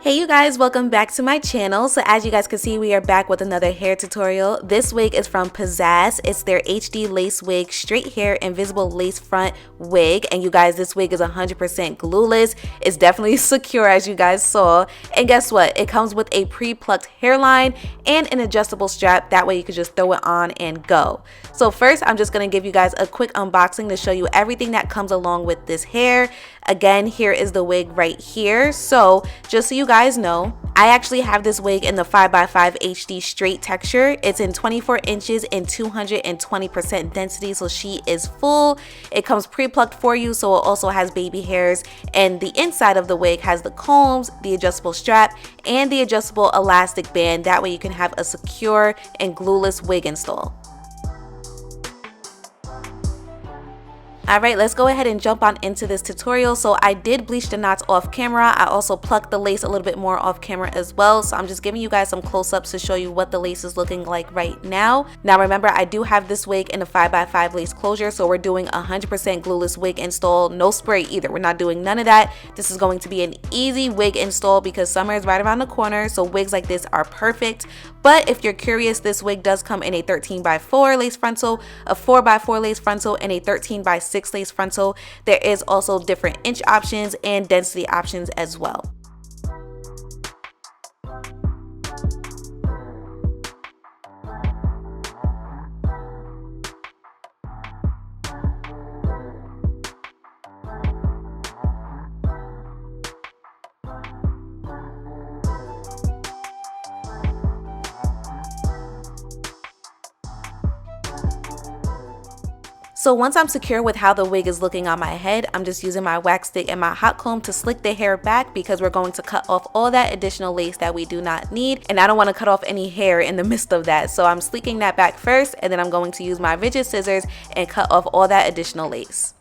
Hey you guys, welcome back to my channel. So as you guys can see, we are back with another hair tutorial. This wig is from Pizazz. It's their HD lace wig, straight hair, invisible lace front wig. And you guys, this wig is 100% glueless. It's definitely secure as you guys saw. And guess what? It comes with a pre-plucked hairline and an adjustable strap. That way you can just throw it on and go. So first, I'm just gonna give you guys a quick unboxing to show you everything that comes along with this hair. Again, here is the wig right here. So just so you guys know, I actually have this wig in the 5x5 HD straight texture. It's in 24 inches and 220% density, so she is full. It comes pre-plucked for you, so it also has baby hairs. And the inside of the wig has the combs, the adjustable strap, and the adjustable elastic band. That way you can have a secure and glueless wig install. Alright, let's go ahead and jump on into this tutorial. So I did bleach the knots off camera. I also plucked the lace a little bit more off camera as well. So I'm just giving you guys some close-ups to show you what the lace is looking like right now. Now remember, I do have this wig in a 5x5 lace closure, so we're doing 100% glueless wig install. No spray either. We're not doing none of that. This is going to be an easy wig install because summer is right around the corner, so wigs like this are perfect. But if you're curious, this wig does come in a 13x4 lace frontal, a 4x4 lace frontal, and a 13x6 lace frontal. There is also different inch options and density options as well. So once I'm secure with how the wig is looking on my head, I'm just using my wax stick and my hot comb to slick the hair back because we're going to cut off all that additional lace that we do not need. And I don't want to cut off any hair in the midst of that. So I'm slicking that back first, and then I'm going to use my rigid scissors and cut off all that additional lace.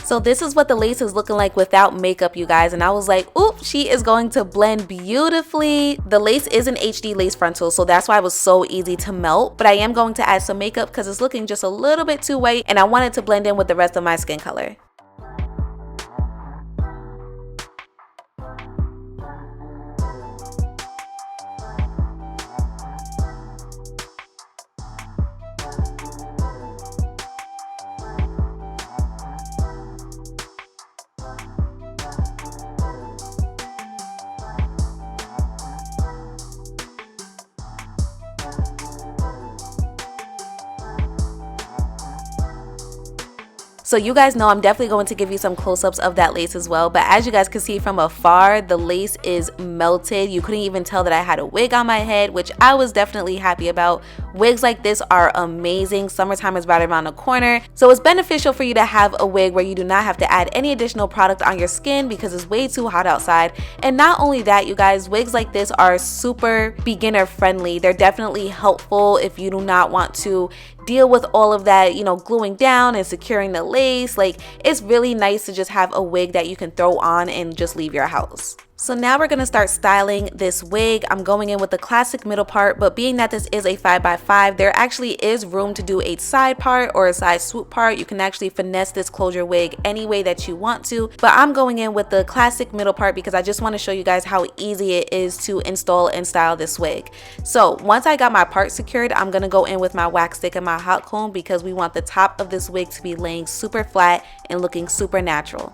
So this is what the lace is looking like without makeup, you guys, and I was like, oop, she is going to blend beautifully. The lace is an HD lace frontal, so that's why it was so easy to melt, but I am going to add some makeup because it's looking just a little bit too white and I want it to blend in with the rest of my skin color. So you guys know I'm definitely going to give you some close-ups of that lace as well, but as you guys can see from afar, the lace is melted. You couldn't even tell that I had a wig on my head, which I was definitely happy about. Wigs like this are amazing. Summertime is right around the corner, so it's beneficial for you to have a wig where you do not have to add any additional product on your skin because it's way too hot outside. And not only that, you guys, wigs like this are super beginner friendly. They're definitely helpful if you do not want to deal with all of that, you know, gluing down and securing the lace. Like, it's really nice to just have a wig that you can throw on and just leave your house. So now we're gonna start styling this wig. I'm going in with the classic middle part, but being that this is a 5x5, there actually is room to do a side part or a side swoop part. You can actually finesse this closure wig any way that you want to, but I'm going in with the classic middle part because I just want to show you guys how easy it is to install and style this wig. So once I got my part secured, I'm gonna go in with my wax stick and my hot comb because we want the top of this wig to be laying super flat and looking super natural.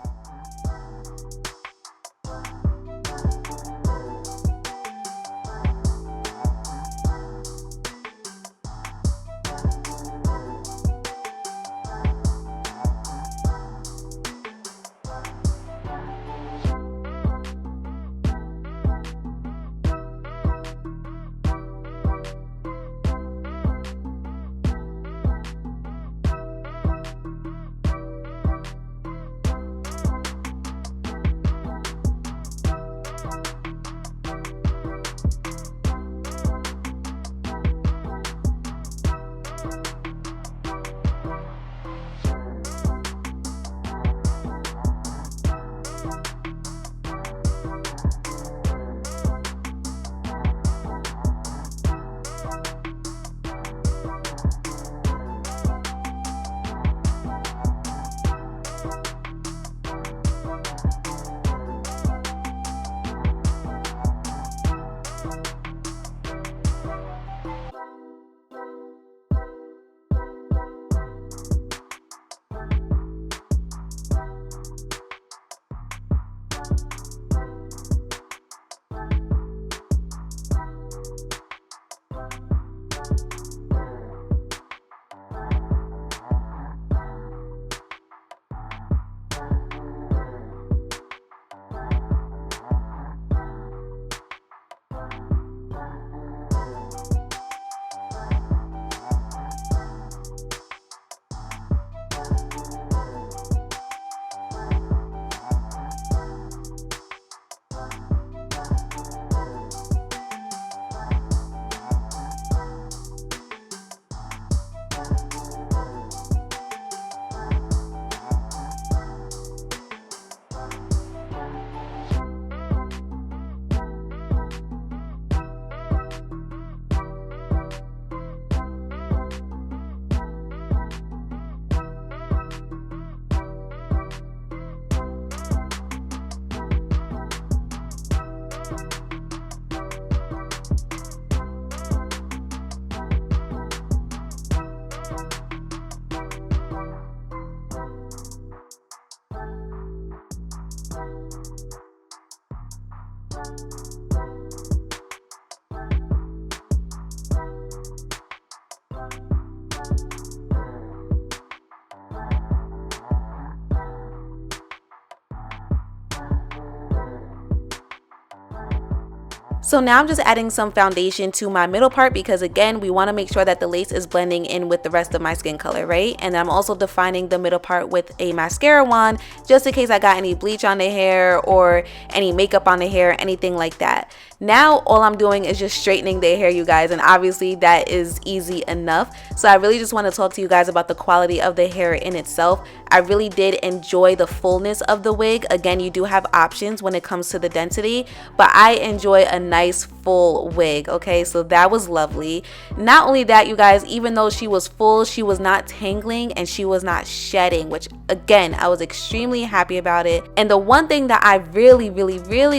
So now I'm just adding some foundation to my middle part because again, we want to make sure that the lace is blending in with the rest of my skin color, right? And I'm also defining the middle part with a mascara wand just in case I got any bleach on the hair or any makeup on the hair, anything like that. Now all I'm doing is just straightening their hair, you guys, and obviously that is easy enough. So I really just want to talk to you guys about the quality of the hair in itself. I really did enjoy the fullness of the wig. Again, you do have options when it comes to the density, but I enjoy a nice full wig, okay? So that was lovely. Not only that, you guys, even though she was full, she was not tangling and she was not shedding, which again, I was extremely happy about it. And the one thing that I really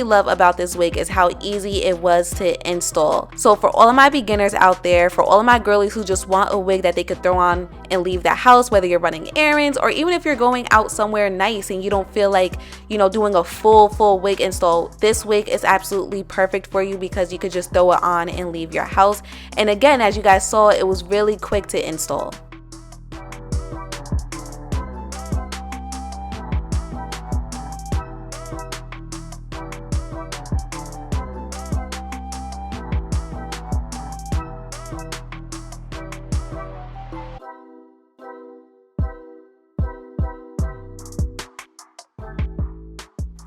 love about this wig is how easy it was to install. So for all of my beginners out there, for all of my girlies who just want a wig that they could throw on and leave the house, whether you're running errands or even if you're going out somewhere nice and you don't feel like, you know, doing a full wig install, this wig is absolutely perfect for you because you could just throw it on and leave your house. And again, as you guys saw, it was really quick to install.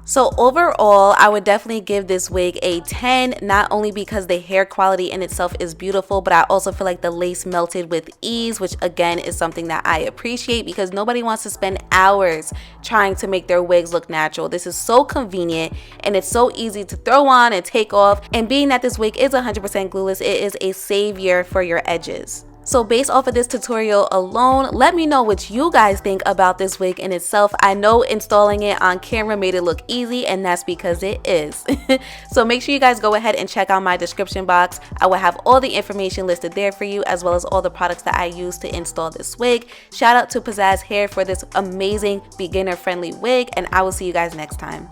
So overall, I would definitely give this wig a 10, not only because the hair quality in itself is beautiful, but I also feel like the lace melted with ease, which again is something that I appreciate because nobody wants to spend hours trying to make their wigs look natural. This is so convenient and it's so easy to throw on and take off. And being that this wig is 100% glueless, it is a savior for your edges. So based off of this tutorial alone, let me know what you guys think about this wig in itself. I know installing it on camera made it look easy, and that's because it is. So make sure you guys go ahead and check out my description box. I will have all the information listed there for you, as well as all the products that I use to install this wig. Shout out to Pizazzhair for this amazing beginner friendly wig, and I will see you guys next time.